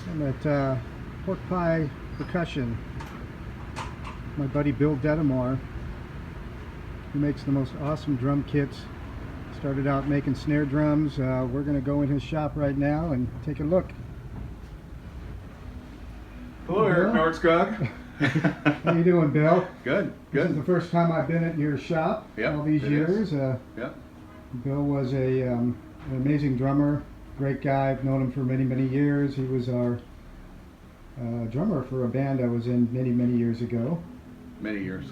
I'm at Pie Percussion. My buddy Bill Detamore, who makes the most awesome drum kits. Started out making snare drums. We're going to go in his shop right now and take a look. Hello, Eric Nordskog. How you doing, Bill? Good, good. This is the first time I've been at your shop all these years. Yep. Bill was an amazing drummer, great guy. I've known him for many, many years. He was our drummer for a band I was in many, many years ago. Many years.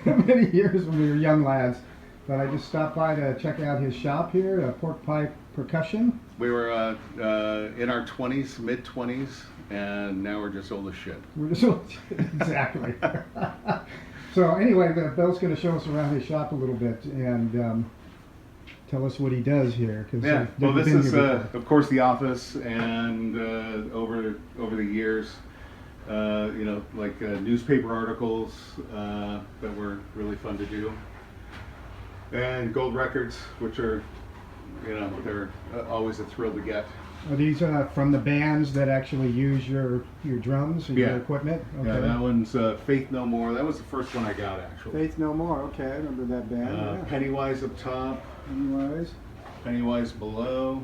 Many years when we were young lads. But I just stopped by to check out his shop here, Pie Percussion. We were in our 20s, mid-20s, and now we're just old as shit. We're just exactly. So anyway, Bill's going to show us around his shop a little bit and tell us what he does here. Yeah. Well, this is of course the office, and over the years, you know, like newspaper articles that were really fun to do, and gold records, which are, you know, they're always a thrill to get. Are these from the bands that actually use your drums and your equipment? Okay. Yeah, that one's Faith No More. That was the first one I got, actually. Faith No More. Okay, I remember that band. Pennywise up top. Pennywise below.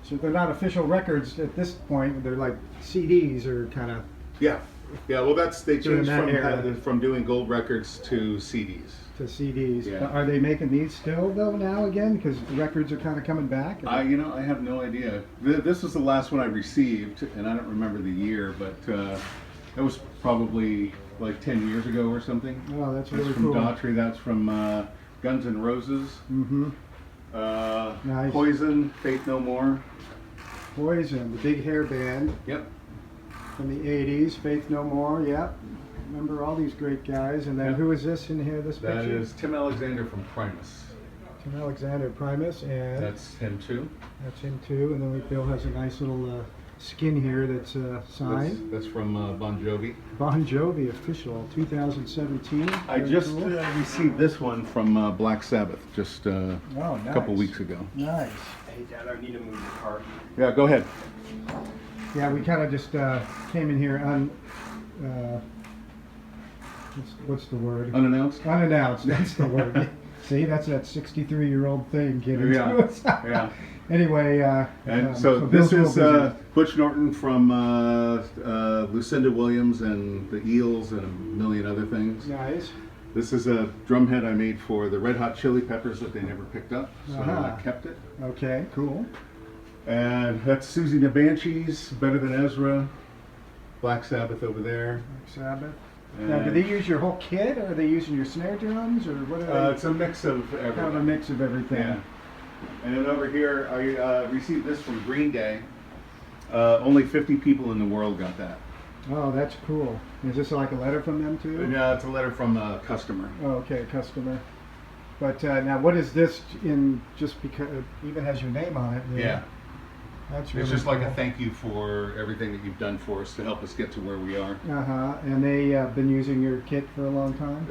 So they're not official records at this point. They're like CDs or kind of. Yeah. Yeah. Well, they changed from doing gold records to CDs. To CDs. Yeah. Are they making these still though now again? Because the records are kind of coming back. You know, I have no idea. This was the last one I received, and I don't remember the year, but that was probably like 10 years ago or something. Oh, that's really from cool. Daughtry. That's from Guns N' Roses. Mm-hmm. Nice. Poison, Faith No More. Poison, the big hair band. Yep. From the 80s, Faith No More, yep. Remember all these great guys. And then who is this in here, this picture? That is Tim Alexander from Primus. Tim Alexander, Primus, and... That's him too. That's him too, and then Bill has a nice little skin here that's signed. That's from Bon Jovi. Bon Jovi official, 2017. I just received this one from Black Sabbath just a couple weeks ago. Nice. Hey Dad, I need to move the cart. Yeah, go ahead. Yeah, we kind of just came in here what's the word? Unannounced? Unannounced, that's the word. See, that's that 63-year-old thing getting to us. Yeah. Anyway, and so this is Butch Norton from Lucinda Williams and the Eels and a million other things. Nice. This is a drum head I made for the Red Hot Chili Peppers that they never picked up, so I kept it. Okay, cool. And that's Susie and the Banshees, Better Than Ezra, Black Sabbath over there. Black Sabbath. Now, do they use your whole kit, or are they using your snare drums, or what are they? It's a mix of everything. Kind of a mix of everything. Yeah. And then over here, I received this from Green Day. Only 50 people in the world got that. Oh, that's cool. Is this like a letter from them too? Yeah, it's a letter from a customer. Oh, okay, customer. But now, what is this in? Just because it even has your name on it. Yeah. That's really it's just cool. like a thank you for everything that you've done for us to help us get to where we are. And they been using your kit for a long time?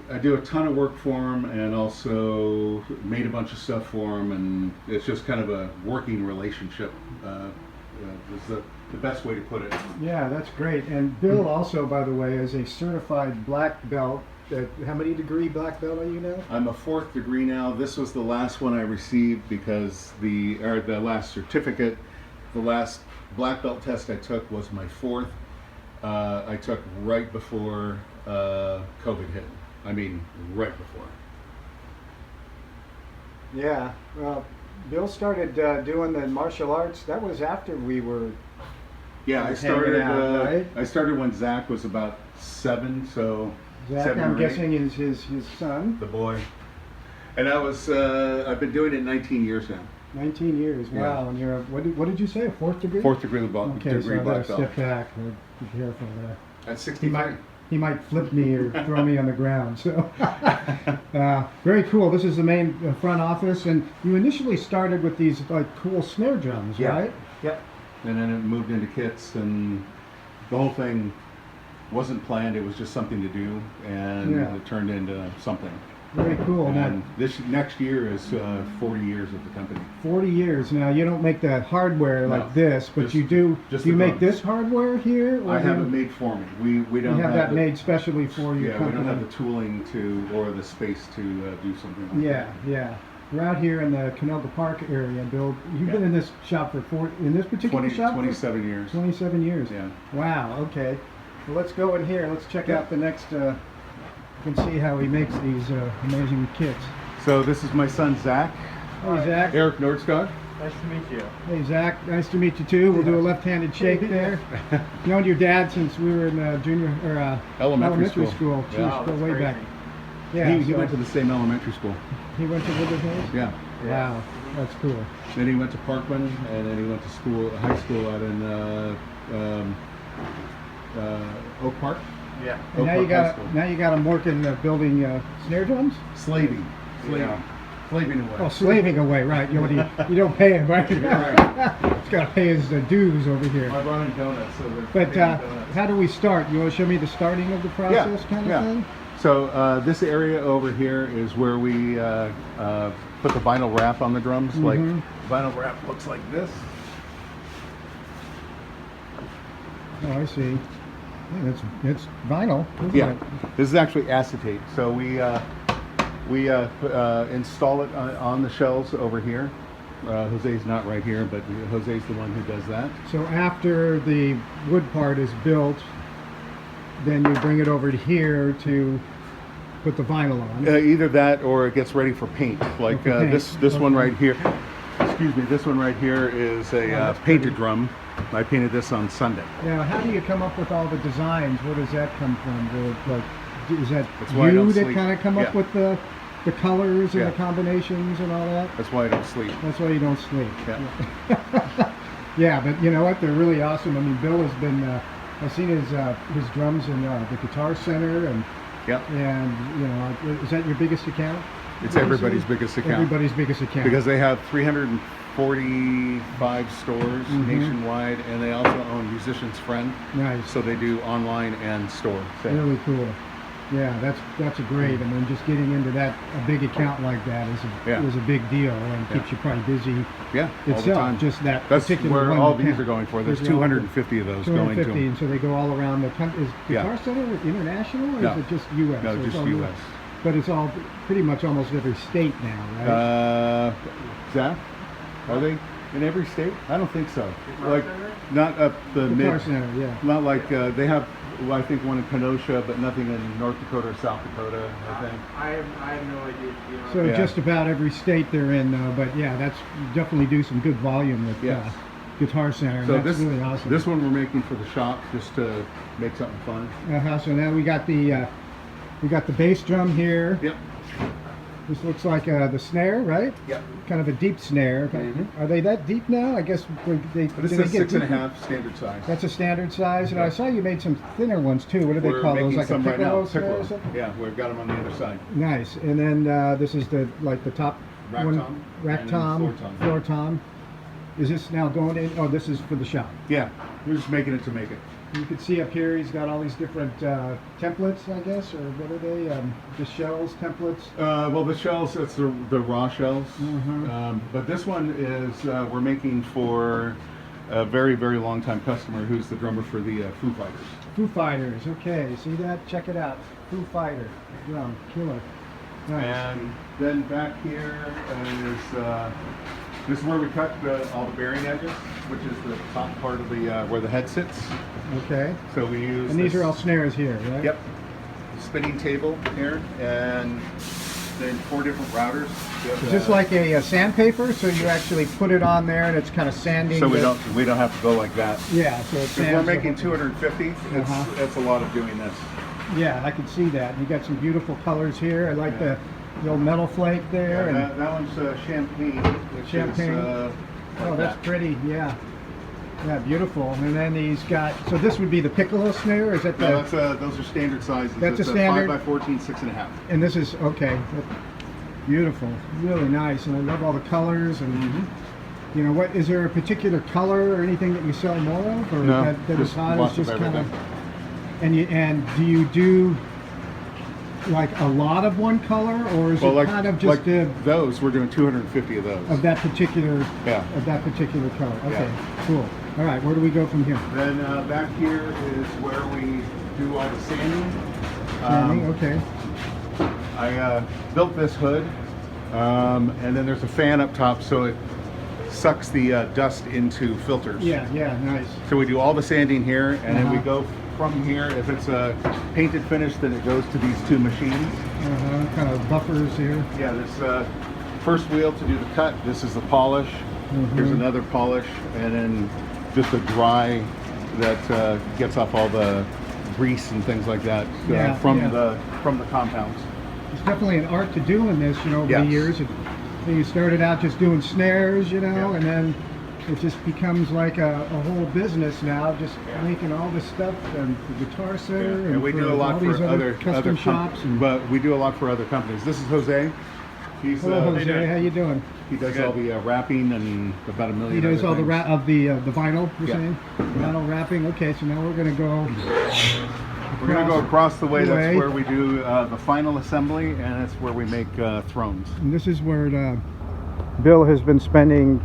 I do a ton of work for them, and also made a bunch of stuff for them, and it's just kind of a working relationship. Is the best way to put it. Yeah, that's great. And Bill also, by the way, is a certified black belt. How many degree black belt are you now? I'm a 4th degree now. This was the last one I received because the last certificate, the last black belt test I took was my 4th. I took right before COVID hit. I mean, right before. Yeah. Well, Bill started doing the martial arts. That was after we were. Yeah, I started. Right? I started when Zach was about 7. So. Zach, I'm guessing, is his son. The boy. And I was, I've been doing it 19 years now. 19 years, wow. Yeah. And you're, what did you say, a 4th degree? 4th degree black belt. Okay, so I gotta step back. Be careful there. At 63. he might flip me or throw me on the ground. So very cool. This is the main front office, and you initially started with these like cool snare drums, right? Yep. And then it moved into kits, and the whole thing wasn't planned. It was just something to do, and Yeah. it turned into something. Very cool. And Now, this next year is 40 years of the company. 40 years now. You don't make that hardware No, like this, but just- you do. just Do you the make drums. this hardware here? Or I do have you, it made for me. We you don't have that the, made specially for your Yeah, company. we don't have the tooling to or the space to do something like Yeah, that. yeah. We're out here in the Canoga Park area, Bill. You've been Yeah. in this shop in this particular shop? 27 years. 27 years. Yeah. Wow, okay. Well, let's go in here. Let's check Yeah. out the next, you can see how he makes these amazing kits. So this is my son Zach, Hey, Zach. Eric Nordskog. Nice to meet you. Hey, Zach. Nice to meet you, too. We'll do a left-handed shake there. Known your dad since we were in junior or Elementary school. school. Geez, Yeah. Wow, go that's way crazy. back. Yeah, He so went to the same elementary school. he went to Withers. Yeah. Wow, that's cool. Then he went to Parkman, and then he went to high school out in Oak Park. Yeah. And Oak Park High School. now you got him working building snare drums. Slaving. Yeah. Slaving away. Oh, slaving away, right? You don't pay him, right? Right. He's got to pay his dues over here. I run in donuts, so they're But paying donuts. how do we start? You want to show me the starting of the process, kind of thing? So this area over here is where we put the vinyl wrap on the drums. Like Mhm. vinyl wrap looks like this. Oh, I see. Yeah, it's vinyl, isn't Yeah, it? this is actually acetate. So we install it on the shelves over here. Jose's not right here, but Jose's the one who does that. So after the wood part is built, then you bring it over to here to put the vinyl on. Either that or it gets ready for paint. Like For paint. this one Okay. right here. Excuse me, this one right here is a that's painted drum. I painted this on Sunday. Now, how do you come up with all the designs? Where does that come from? Is that That's why I you don't that sleep. kind of come up Yeah. with the colors and Yeah. the combinations and all that? That's why I don't sleep. That's why you don't sleep. Yeah. Yeah, but you know what? They're really awesome. I mean, Bill has been. I've seen his drums in the Guitar Center, and Yep. you know, is that your biggest account? It's everybody's biggest account. Everybody's biggest account. Because they have 345 stores Mhm. nationwide, and they also own Musician's Friend, Nice. so they do online and store. sales. Really cool. Yeah, that's a great. I mean, just getting into a big account like that Yeah. is a big deal, and keeps you probably busy Yeah, all the itself. time. Just that That's particular where one all account. these are going for. There's Those are all 250 of those going to 250, them. and so they go all around the country. Is Guitar Yeah. Center international, or No. is it just U.S.? No, So it's just all U.S. But it's all pretty much almost every state now, right? Zach, are they in every state? I don't think so. Like, not up the Guitar mid. Center, yeah. Not like they have. I think one in Kenosha, but nothing in North Dakota or South Dakota. I think. I have no idea. You know. So Yeah. just about every state they're in, though. But yeah, that's you definitely do some good volume with Yes. Guitar Center. And So that's this really awesome. this one we're making for the shop just to make something fun. So now we got the bass drum here. Yep. This looks like the snare, right? Yep. Kind of a deep snare. Mhm. Are they that deep now? I guess they. But this do they is get 6.5 deeper? standard size. That's a standard size, and I Yeah. saw you made some thinner ones too. What do they We're call those? making Like a some right piccolo now. snare or Piccolo. something? Yeah, we've got them on the other side. Nice. And then this is the top Rack one, tom, rack and then tom, floor tom. floor tom. Is this now going in? Oh, this is for the shop. Yeah, we're just making it to make it. You can see up here he's got all these different templates, I guess, or what are they? The shells templates. Well, the shells, that's the raw shells. Mhm. But this one is we're making for a very, very long time customer who's the drummer for the Foo Fighters. Foo Fighters. Okay, see that? Check it out. Foo Fighter drum killer. Nice. And then back here is this is where we cut all the bearing edges, which is the top part of the where the head sits. Okay. So we use. And these this- are all snares here, right? Yep. Spinning table here, and then 4 different routers. Is this like a sandpaper? So you actually put it on there and it's kind of sanding. So we the- don't have to go like that. Yeah. So it's. If we're making 250, Uh-huh. it's a lot of doing this. Yeah, I can see that. You got some beautiful colors here. I like Yeah. the old metal flake there. That one's champagne. Which Champagne. Is, Oh, that's that. pretty. Yeah. Yeah, beautiful. And then he's got, so this would be the piccolo snare, is that the? No, those are standard sizes. That's it's a standard? 5x14, 6.5. And this is, okay, beautiful, really nice. And I love all the colors and, you know, what, is there a particular color or anything that you sell more of? Or No, that just Masada lots is of just kind of, everything. and do you do like a lot of one color, or is it kind of just those, we're doing 250 of those. of that particular, Yeah. of that particular color? Okay, Yeah. cool. All right, where do we go from here? Then back here is where we do all the sanding. Sanding, okay. I built this hood, and then there's a fan up top, so it sucks the dust into filters. Yeah, yeah, nice. So we do all the sanding here, and then we Uh-huh. go from here. If it's a painted finish, then it goes to these two machines. Kind of buffers here. Yeah, this first wheel to do the cut. This is the polish. Here's another polish, and then just a dry that gets off all the grease and things like that from the compounds. It's definitely an art to doing this, you know, over the Yes. years. You started out just doing snares, you know, Yeah. and then it just becomes like a whole business now, just making all this stuff and the Guitar Center And we for do a lot all for these other custom shops. And but we do a lot for other companies. This is Jose. He's hello, Jose, how you doing? he does all the wrapping and about a million. He does other all the things. the vinyl. You're Yeah. saying vinyl wrapping. Okay, so now we're gonna go. We're going to go across the way. the way. That's where we do the final assembly, and that's where we make thrones. And this is where Bill has been spending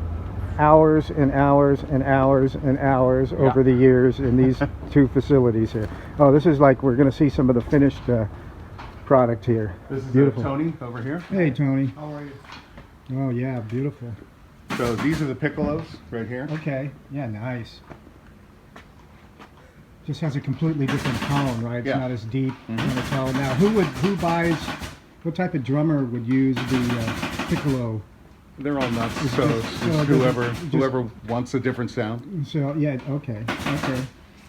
hours and hours and hours and hours over the years in these two facilities here. Oh, this is like we're going to see some of the finished product here. This is Beautiful. Tony over here. Hey, Tony. How are you? Oh, yeah, beautiful. So these are the piccolos right here. Okay, yeah, nice. Just has a completely different tone, right? It's Yeah. not as deep in the tone. Now, who buys? What type of drummer would use the piccolo? They're all nuts. It's So just- it's so it whoever doesn't- whoever wants a different sound. So yeah, okay.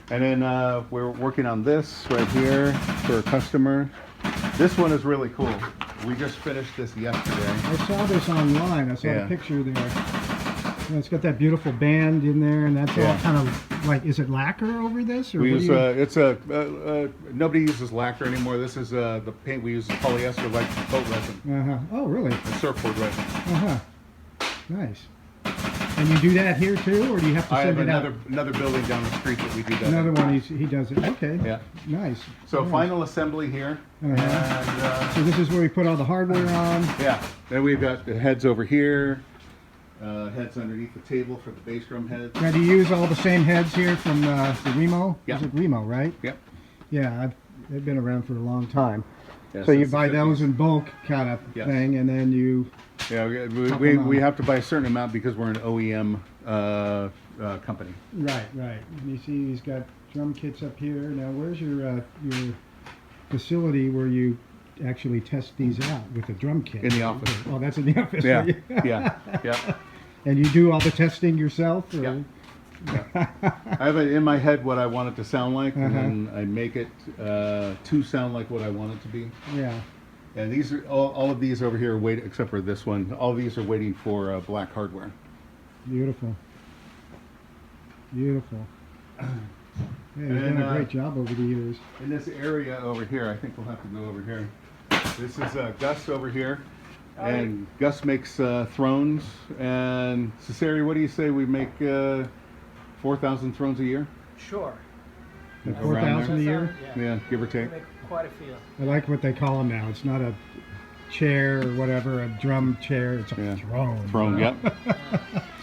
And then we're working on this right here for a customer. This one is really cool. We just finished this yesterday. I saw this online. I saw Yeah. a picture there. Yeah, it's got that beautiful band in there, and that's all Yeah. kind of like, is it lacquer over this? Or We what use do you- it's nobody uses lacquer anymore. This is the paint we use is polyester like boat resin, Oh, really? and surfboard resin. Nice. And you do that here too, or do you have to I send have it out? another building down the street that we do that. Another in. one, he does it. Okay. Yeah. Nice. So Nice. final assembly here, Uh-huh. and So this is where we put all the hardware on. yeah. Then we've got the heads over here, heads underneath the table for the bass drum heads. Now, do you use all the same heads here from the Remo? Yeah. Is it Remo, right? Yep. Yeah, they've been around for a long time. Yeah, So you since the buy those 50s. in bulk kind of Yes. thing, and then you... Yeah, Pop we them we on. have to buy a certain amount because we're an OEM company. Right. And you see he's got drum kits up here. Now, where's your facility where you actually test these out with a drum kit? In the office. Oh, that's in the office. Yeah, right? yeah. And you do all the testing yourself? Or? Yeah. I have it in my head what I want it to sound like, Uh-huh. and then I make it to sound like what I want it to be. Yeah. And these are all of these over here wait, except for this one. All of these are waiting for black hardware. Beautiful. Beautiful. Yeah, you've And, done a great job over the years. In this area over here, I think we'll have to go over here. This is Gus over here, and Gus makes thrones. And Cesare, what do you say we make 4,000 thrones a year? Sure. Around 4,000 a there? year? Yeah, give or We take. make quite a few. I like what they call them now. It's not a chair or whatever, a drum chair. It's a Yeah. throne. Throne, yep.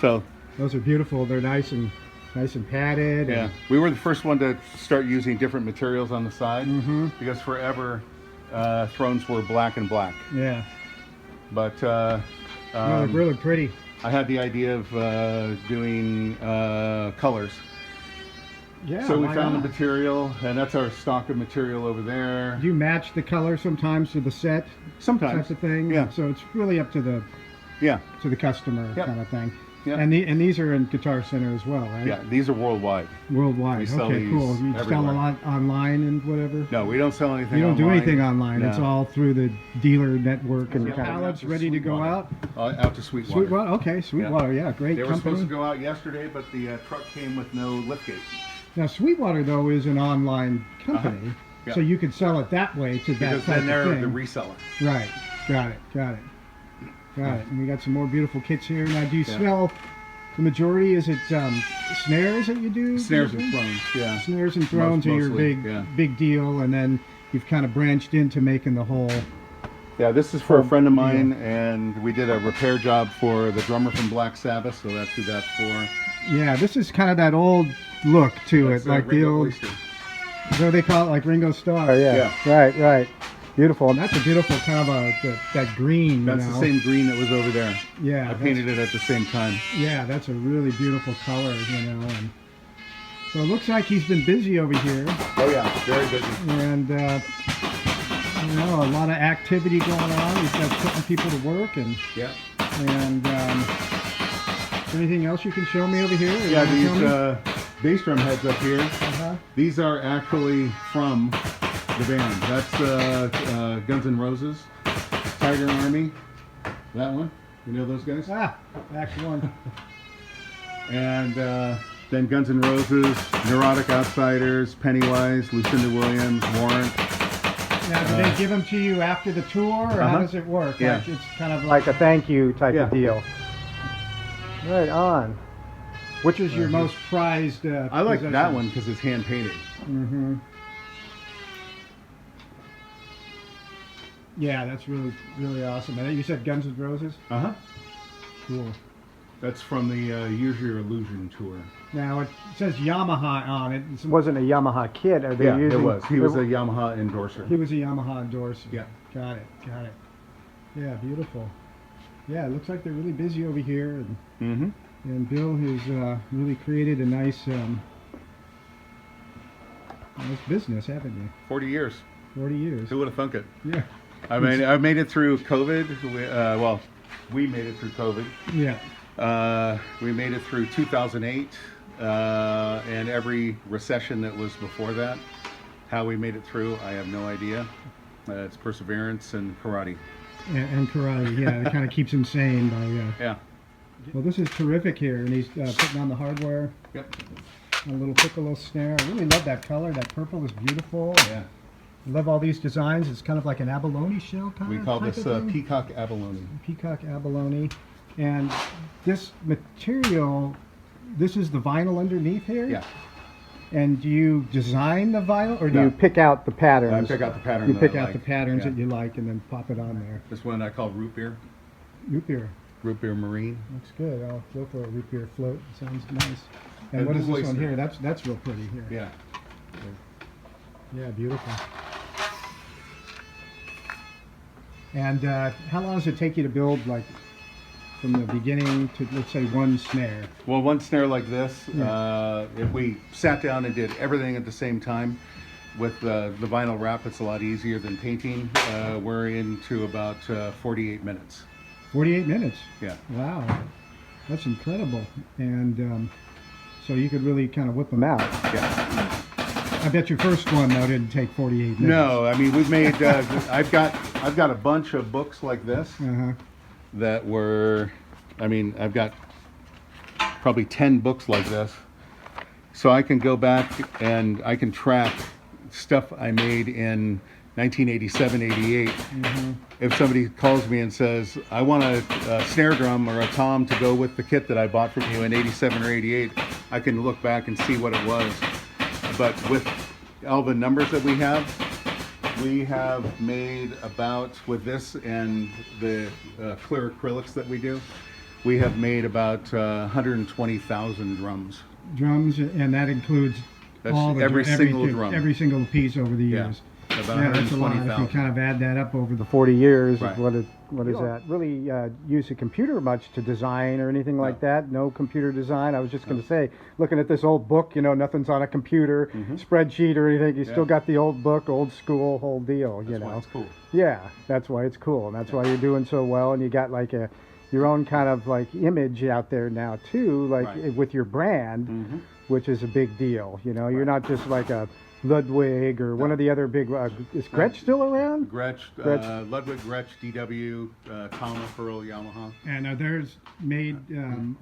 So, Those are beautiful. They're nice and padded. yeah, we were the first one to start using different materials on the side because forever thrones were black and black. Yeah. But No, they're really pretty. I had the idea of doing colors. Yeah. So we why found not? the material, and that's our stock of material over there. Do you match the color sometimes to the set Sometimes. type of thing? Yeah. So it's really up to the Yeah. customer Yep. kind of thing. Yeah. And these are in Guitar Center as well, right? Yeah, these are worldwide. Worldwide. We sell Okay, these cool. You sell a everywhere. lot online and whatever? No, we don't sell anything You don't do online. anything online. No. It's all through the dealer network and Yeah. pallets ready to go out? Out to Sweetwater. Sweetwater, okay, Sweetwater, yeah, great They were company. supposed to go out yesterday, but the truck came with no liftgate. Now, Sweetwater, though, is an online company, Yeah. so you could sell it that way to that Because type then they're of the thing. reseller. Right, got it. Got it. And we got some more beautiful kits here. Now, do you Yeah. sell the majority? Is it snares that you do? Snares and usually? thrones, yeah. Snares and thrones are your Mostly, big yeah. big deal, and then you've kind of branched into making the whole. Yeah, this is for a friend of mine, and we did a repair job for the drummer from Black Sabbath, so that's who that's for. Yeah, this is kind of that old look to That's, it, like the Ringo old. Oyster. What they call it, like Ringo Starr. Yeah. Right. Beautiful, and that's a beautiful kind of that green. That's you know? the same green that was over there. Yeah, I that's- painted it at the same time. Yeah, that's a really beautiful color, you know. And so it looks like he's been busy over here, Oh yeah, very busy. and you know, a lot of activity going on. He's got putting people to work, and Yeah. is there anything else you can show me over here? Or Yeah, you wanna show these bass drum heads up here. me? Uh-huh. These are actually from the band. That's Guns N' Roses, Tiger Army. That one. You know those guys? Back one. And then Guns N' Roses, Neurotic Outsiders, Pennywise, Lucinda Williams, Warrant. Now, do they give them to you after the tour, or how Uh-huh. does it work? Yeah. Like, it's kind of like a thank you type Yeah. of deal. Right on. Which is your most prized? I like that one because it's hand painted. Mm-hmm. Yeah, that's really, really awesome. And you said Guns N' Roses? Uh huh. Cool. That's from the Use Your Illusion tour. Now, it says Yamaha on it. It wasn't a Yamaha kit. Are they Yeah, using, it was. He was a Yamaha endorser. He was a Yamaha endorser. Yeah. Got it. Yeah, beautiful. Yeah, it looks like they're really busy over here. Mm-hmm. And Bill has really created a nice business, haven't you? 40 years. 40 years. Who would have thunk it? Yeah. I mean, I made it through COVID. We made it through COVID. Yeah. We made it through 2008 and every recession that was before that. How we made it through, I have no idea. It's perseverance and karate. And karate, yeah. It kind of keeps him sane by... Yeah. Well, this is terrific here, and he's putting on the hardware. Yep. A little piccolo snare. I really love that color. That purple is beautiful. Yeah. I love all these designs. It's kind of like an abalone shell kind We of call type this of thing. peacock abalone. Peacock abalone. And this material, this is the vinyl underneath here? Yeah. And do you design the vinyl, or do No. you pick out the patterns? I pick out the pattern. You that pick I out like. the patterns Yeah. that you like and then pop it on there. This one I call root beer. Root beer. Root beer marine. Looks good. I'll go for a root beer float. Sounds nice. And And what is this oyster. one here? That's real pretty here. Yeah. Yeah, beautiful. And how long does it take you to build, like, from the beginning to, let's say, one snare? Well, one snare like this, Yeah. if we sat down and did everything at the same time, with the vinyl wrap, it's a lot easier than painting. We're into about 48 minutes. 48 minutes. Yeah. Wow. That's incredible. And so you could really kind of whip them out. Yeah. I bet your first one, though, didn't take 48 minutes. No, I mean we've made. I've got a bunch of books like this Uh-huh. that were. I mean, I've got probably 10 books like this, so I can go back and I can track stuff I made in 1987, 88. Mm-hmm. If somebody calls me and says, I want a snare drum or a tom to go with the kit that I bought from you in 87 or 88, I can look back and see what it was. But with all the numbers that we have made about, with this and the clear acrylics that we do, we have made about 120,000 drums. Drums, and that includes That's all the every single drum. Every single piece over the Yeah. years. About Yeah, that's a lot. If you 120,000. kind of add that up over the 40 years, Right. what is that? Really use a computer much to design or anything like that? No computer design? I was just going to say, looking at this old book, you know, nothing's on a computer, spreadsheet or anything. You still got the old book, old school, whole deal, you That's know. why it's cool. Yeah, that's why it's cool, and that's why you're doing so well, and you got like a your own kind of like image out there now too, like Right. with your brand, Mhm. which is a big deal. You know, you're not just like a Ludwig or one of the other big. Is Gretsch still around? Gretsch, Gretsch. Ludwig, Gretsch, DW, Tama, Pearl, Yamaha. And are theirs made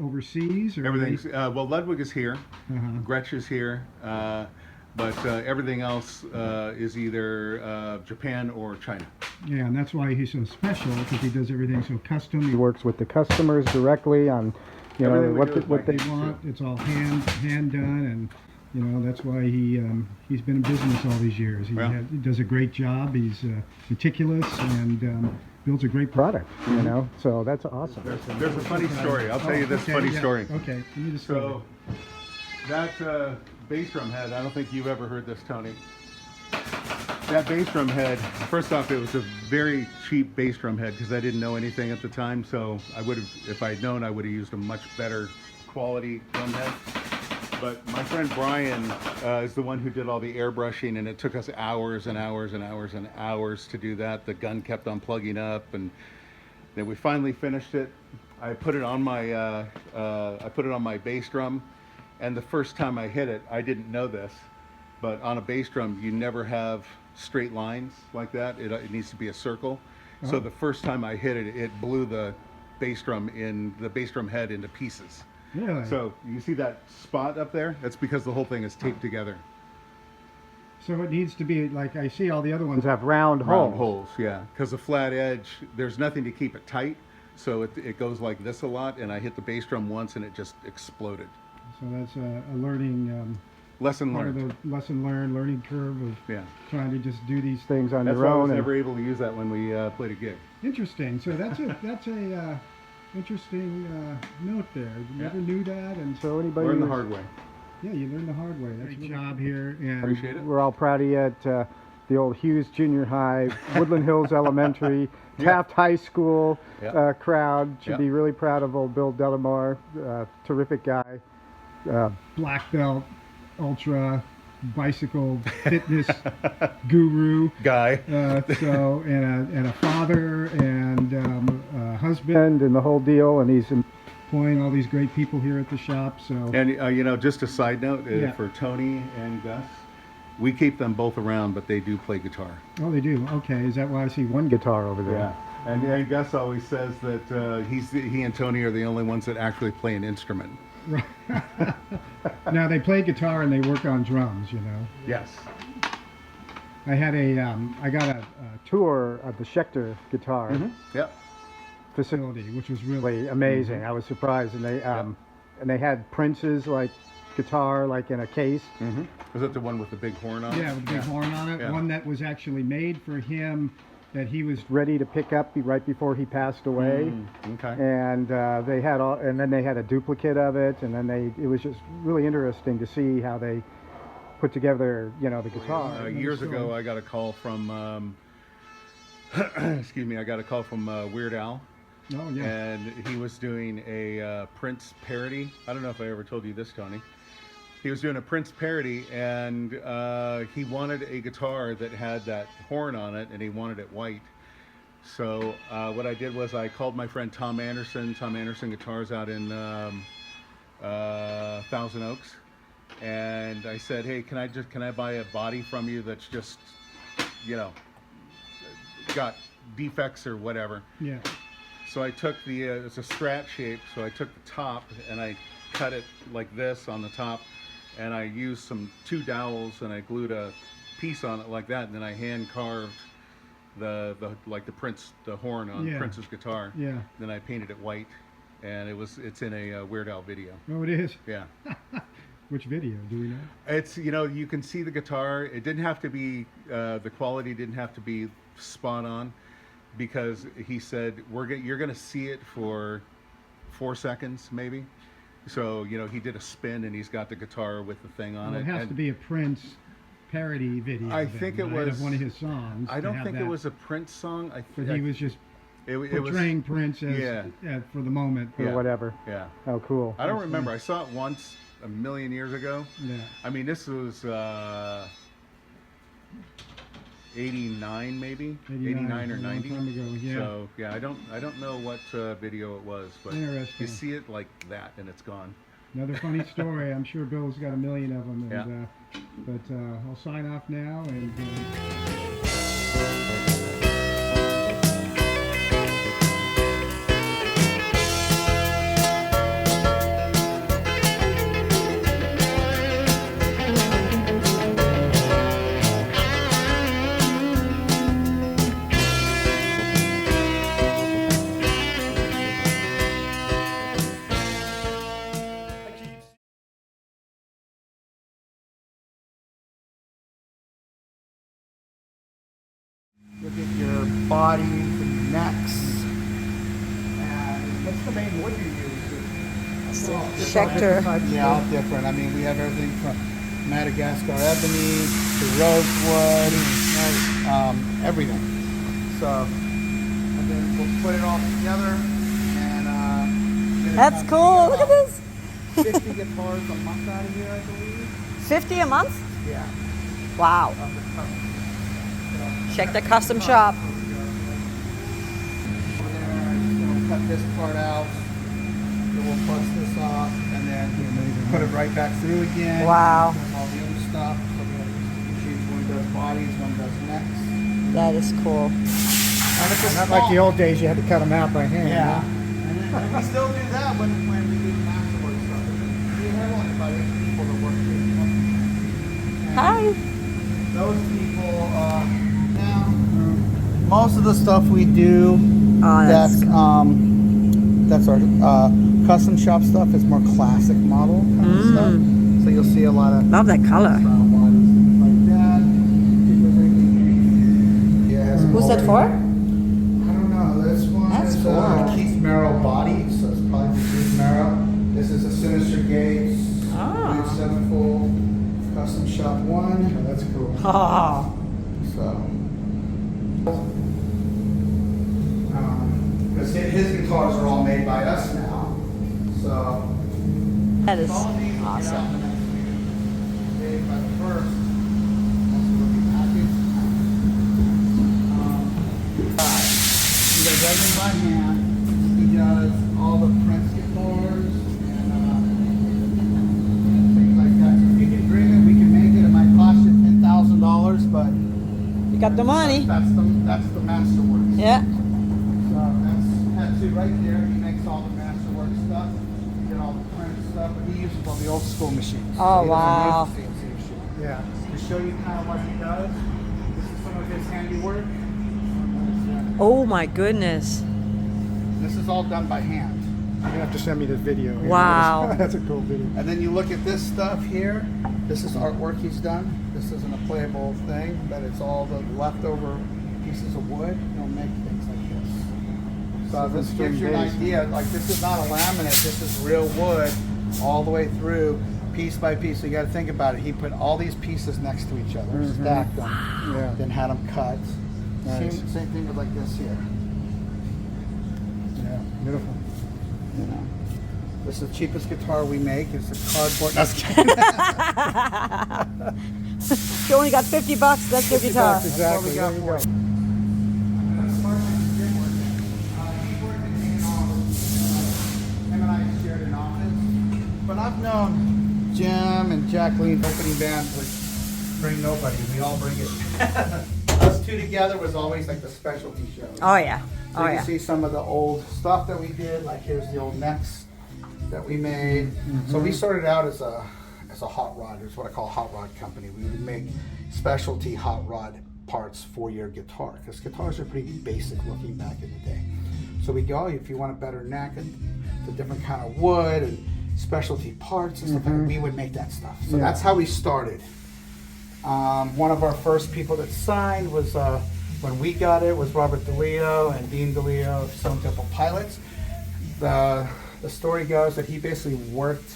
overseas? Or Everything's well. Ludwig is here. Uh-huh. Gretsch is here. But everything else is either Japan or China. Yeah, and that's why he's so special, because he does everything so custom. He works with the customers directly on, you know, Everything we do is what they by hand, want. It's all hand done, and you know that's why he's been in business all these years. He does a great job. He's meticulous and builds a great product. You know, so that's awesome. There's a funny story. I'll tell you this funny story. Okay, give me the story. So that bass drum head, I don't think you've ever heard this, Tony. That bass drum head, first off, it was a very cheap bass drum head because I didn't know anything at the time. So I would have, if I'd known, I would have used a much better quality drum head. But my friend Brian is the one who did all the airbrushing, and it took us hours and hours and hours and hours to do that. The gun kept on plugging up, and then we finally finished it. I put it on my bass drum, and the first time I hit it, I didn't know this, but on a bass drum, you never have straight lines like that. It needs to be a circle. So the first time I hit it, it blew the bass drum head into pieces. Really? So you see that spot up there? That's because the whole thing is taped together. So it needs to be like, I see all the other ones have round Holes, yeah. Because the flat edge, there's nothing to keep it tight. So it goes like this a lot, and I hit the bass drum once and it just exploded. So that's a learning Lesson part learned. of the learning curve of Yeah. trying to just do these things on That's your why I own. was and- never able to use that when we played a gig. Interesting. So that's a interesting note there. You never knew that, and so anybody Learn the hard way. Yeah, you learn the hard way. That's a good job here, and Appreciate it. we're all proud of you at the old Hughes Junior High, Woodland Hills Elementary, Taft High School crowd. Should be really proud of old Bill Detamore, terrific guy, black belt, ultra bicycle fitness guru Guy. so and a father and a husband and the whole deal, and he's employing all these great people here at the shop. So And you know, just a side note for Tony and Gus, we keep them both around, but they do play guitar. oh, they do. Okay, is that why I see one guitar over there? Yeah. And Gus always says that he and Tony are the only ones that actually play an instrument. Now they play guitar and they work on drums, you know. Yes. I had I got a tour of the Schecter Guitar Yep. facility, which was really amazing. I was surprised, and they had Prince's like guitar like in a case. Was that the one with the big horn on it? Yeah, with the big horn on it. Yeah. One that was actually made for him, that he was ready to pick up right before he passed away. Okay. And they had all, and then they had a duplicate of it, and then it was just really interesting to see how they put together, you know, the guitar. Years ago, I got a call from, excuse me, I got a call from Weird Al. Oh yeah. And he was doing a Prince parody. I don't know if I ever told you this, Tony. He was doing a Prince parody, and he wanted a guitar that had that horn on it, and he wanted it white. So what I did was I called my friend Tom Anderson Guitars out in Thousand Oaks, and I said, hey, can I buy a body from you that's just, you know, got defects or whatever. Yeah. So I took it's a strat shape, so I took the top and I cut it like this on the top, and I used two dowels and I glued a piece on it like that, and then I hand carved the horn on Prince's guitar. Yeah. Then I painted it white, and it's in a Weird Al video. Oh, it is. Yeah. Which video do we know? It's, you know, you can see the guitar. It didn't have to be the quality didn't have to be spot on, because he said you're gonna see it for 4 seconds maybe. So, you know, he did a spin and he's got the guitar with the thing on Well, it. it has to be a Prince parody video. I then, think it right, was of one of his songs. I to don't have think it that. was a Prince song. But he was just it was portraying Prince as for the moment or whatever. Yeah. Oh, cool. I don't remember. I saw it once a million years ago. Yeah. I mean, this was '89 maybe, 89, 89 or a long 90. time ago, yeah. So yeah, I don't know what video it was, but Interesting. you see it like that and it's gone. Another funny story. I'm sure Bill's got a million of them. And, Yeah. But I'll sign off now. And Look at your body, the necks, and what's the main wood you use? Schecter. Yeah, all different. I mean, we have everything from Madagascar ebony to rosewood, everything. So, and then we'll put it all together, and get it That's done. cool. Look at this. 50 guitars a month out of here, I believe. 50 a month? Yeah. Wow. Of the custom. Check the custom shop. Over there, we'll cut this part out, then we'll bust this off, and then put it right back through again. Wow. And all the other stuff. So we have machines, one does bodies, one does necks. That is cool. And it's a not small- like the old days, you had to cut them out by hand. Yeah. huh? And we still do that when we do masterwork stuff. We have only about 8 people that work here. And Hi. those people, now, most of the stuff we do, Oh, that's that's our custom shop stuff is more classic model kind of stuff. So you'll see a lot of love that color. round bodies, things like that. Yeah, Who's that for? I don't know. This one That's is cool. Keith Merrill body, so it's probably for Keith Merrill. This is a Sinister Gates, Ah. 7-fold, custom shop one. Oh, that's cool. Oh, So, because his guitars are all made by us now. So, that is all these will get out awesome. the next week. Okay, but first, that's what we package. He does everything by hand. He does all the Prince guitars and things like that. So if you can bring it, we can make it. It might cost you $10,000, but You got the money. that's the masterwork. Yeah. So that's it right there. He makes all the masterwork stuff. He did all the print stuff, but he uses all the old school machines. Oh, He doesn't wow. use the CNC machine. Yeah. To show you kind of what he does, this is some of his handiwork. Oh my goodness. This is all done by hand. You're gonna have to send me this video. Wow. That's a cool video. And then you look at this stuff here. This is artwork he's done. This isn't a playable thing, but it's all the leftover pieces of wood. He'll make things like this. So this gives you an idea. Like, this is not a laminate. This is real wood all the way through, piece by piece. So you got to think about it. He put all these pieces next to each other, stacked them, Yeah. then had them cut. Nice. Same thing with like this here. Yeah. Beautiful. You know, this is the cheapest guitar we make. It's a cardboard. No, I was kidding. You only got $50. That's your guitar. Exactly. That's what we got for it. Him and I shared an office, but I've known Jim and Jacqueline opening bands with Bring Nobody. We all bring it. Us two together was always like the specialty shows. Oh yeah. So Oh you yeah. can see some of the old stuff that we did. Like here's the old necks that we made. So we started out as a hot rod. It's what I call a hot rod company. We would make specialty hot rod parts for your guitar, because guitars are pretty basic looking back in the day. So we go, if you want a better neck and the different kind of wood and specialty parts and stuff like that, we would make that stuff. So that's how we started. One of our first people that signed was when we got it was Robert DeLeo and Dean DeLeo of Stone Temple Pilots. The story goes that he basically worked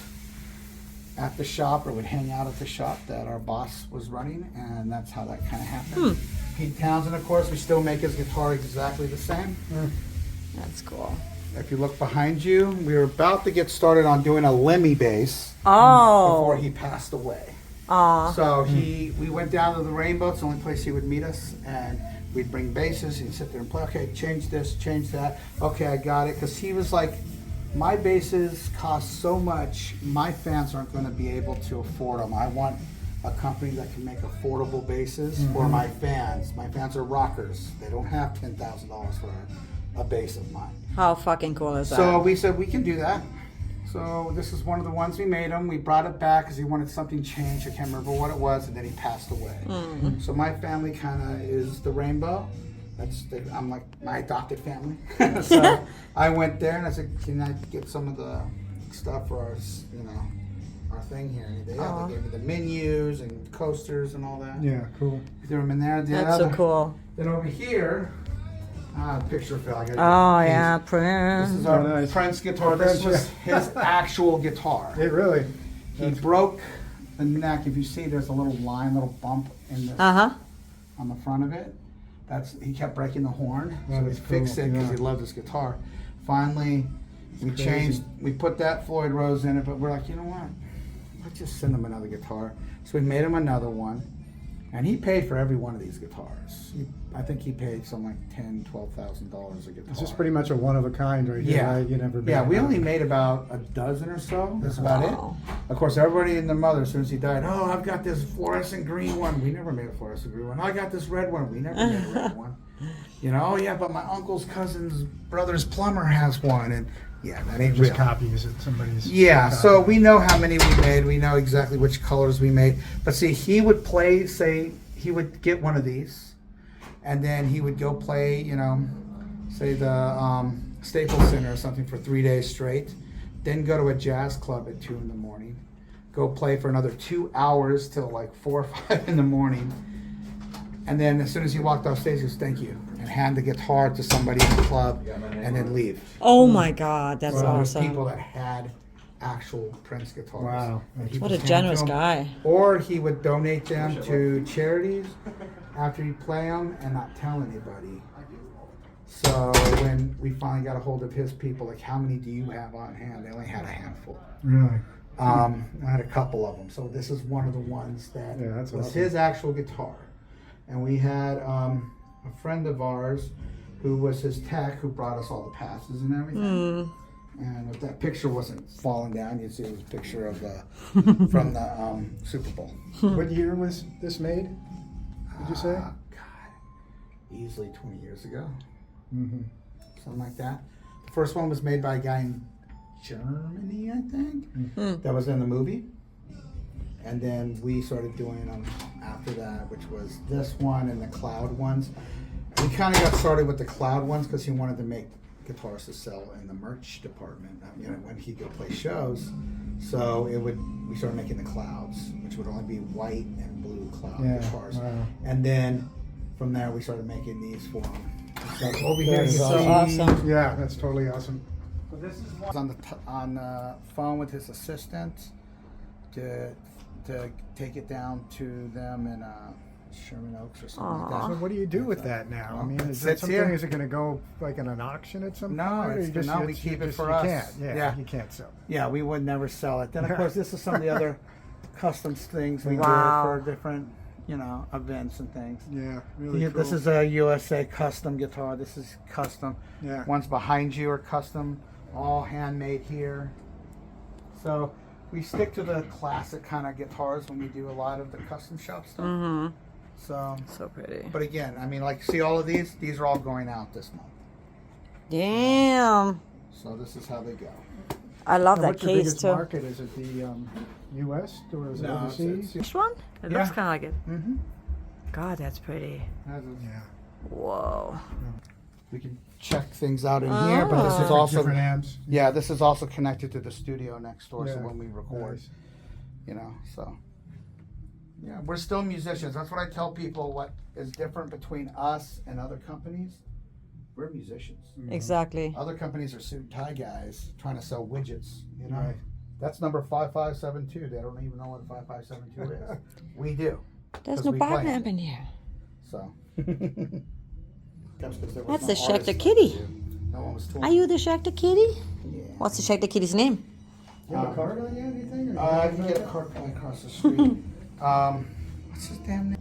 at the shop or would hang out at the shop that our boss was running, and that's how that kind of happened. Pete Townsend, of course, we still make his guitar exactly the same. That's cool. If you look behind you, we were about to get started on doing a Lemmy bass Oh. before he passed away. Aw. So we went down to the Rainbow. It's the only place he would meet us, and we'd bring basses. He'd sit there and play. Okay, change this, change that. Okay, I got it. Because he was like, my basses cost so much, my fans aren't going to be able to afford them. I want a company that can make affordable basses for my fans. My fans are rockers. They don't have $10,000 for a bass of mine. How fucking cool is that? So we said we can do that. So this is one of the ones we made him. We brought it back because he wanted something changed. I can't remember what it was, and then he passed away. So my family kind of is the Rainbow. I'm like my adopted family. So I went there and I said, "Can I get some of the stuff for our, our thing here?" And they gave me the menus and coasters and all that. Yeah, cool. Threw them in there. That's so cool. Then over here, picture Phil. I got Oh, yeah, This Prince. is our nice. Prince guitar. This was his actual guitar. It really. He broke the neck. If you see, there's a little line, little bump in the Uh-huh. on the front of it. He kept breaking the horn, That so is he fixed cool, it because yeah. he loved his guitar. Finally, we crazy. changed. We put that Floyd Rose in it, but we're like, you know what? Let's just send him another guitar. So we made him another one, and he paid for every one of these guitars. I think he paid something like $10,000-$12,000 a guitar. It's just pretty much a one of a kind right here. Yeah. Right? You never. Yeah, we made only made about a dozen or so. That's about Wow. it. Of course, everybody and their mother, as soon as he died, oh, I've got this fluorescent green one. We never made a fluorescent green one. I got this red one. We never made a red one. Oh yeah, but my uncle's cousin's brother's plumber has one, and yeah, that ain't just real. copies of somebody's. Yeah, copy. so we know how many we made. We know exactly which colors we made. But see, he would play, say, he would get one of these, and then he would go play, say the Staples Center or something for 3 days straight, then go to a jazz club at 2 in the morning, go play for another 2 hours till like 4 or 5 in the morning, and then as soon as he walked off stage, he goes, "Thank you," and hand the guitar to somebody in the club, and then leave. Oh my God, that's So there's awesome. people that had actual Prince guitars. Wow. And he What would a hand generous them, guy. Or he would donate them to charities after he'd play them and not tell anybody. So when we finally got a hold of his people, like, how many do you have on hand? They only had a handful. Really. I had a couple of them. So this is one of the ones that Yeah, that's was awesome. his actual guitar. And we had a friend of ours who was his tech who brought us all the passes and everything. And if that picture wasn't falling down, you'd see it was a picture of the from the Super Bowl. What year was this made? Did you say? God, easily 20 years ago, Mm-hmm. something like that. The first one was made by a guy in Germany, I think, that was in the movie. And then we started doing them after that, which was this one and the Cloud ones. We kind of got started with the Cloud ones because he wanted to make guitars to sell in the merch department, when he'd go play shows. So we started making the Clouds, which would only be white and blue Cloud guitars. Wow. And then from there we started making these for him. So over here That's you so can see. awesome. Yeah, that's totally awesome. So this is one on the phone with his assistant to take it down to them in Sherman Oaks or something like So that. what do you do with that now? I mean, It is that sits something? here. Is it going to go like in an auction at some No, point? Or it's- you no, we keep it for you us. Can't. Yeah. You can't sell. Yeah, we would never sell it. Then of course this is some of the other custom things we Wow. do for different, events and things. Yeah, really cool. This is a USA custom guitar. This is custom. Yeah. Ones behind you are custom, all handmade here. So we stick to the classic kind of guitars when we do a lot of the custom shop stuff. Mm-hmm. So, So pretty. but again, I mean, like, see all of these? These are all going out this month. Damn. So this is how they go. I love And that what's your case biggest too. market? Is it the U.S. or is it No, overseas? This one? It Yeah. looks kind of like it. Mm-hmm. God, that's pretty. Yeah. Whoa. We can check things out in here, but this is also Different amps. this is also connected to the studio next door. So Yeah. when we record, Nice. so yeah, we're still musicians. That's what I tell people. What is different between us and other companies? We're musicians. Exactly. Other companies are suit and tie guys trying to sell widgets. Right. That's number 5572. They don't even know what 5572 is. We do. There's 'Cause no we bar play. lamp in here. So. That's 'cause there was That's no the artist Schecter to Kitty. do. No one was told. Are you the Schecter Kitty? Yeah. What's the Schecter Kitty's name? You have a card on you? Anything? Or I can get a card point across the street. What's his damn name?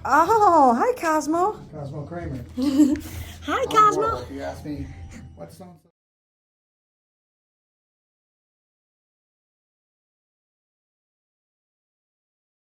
Oh, hi, Cosmo. Cosmo Kramer. Hi, I'm Cosmo. horrible. If you ask me what song.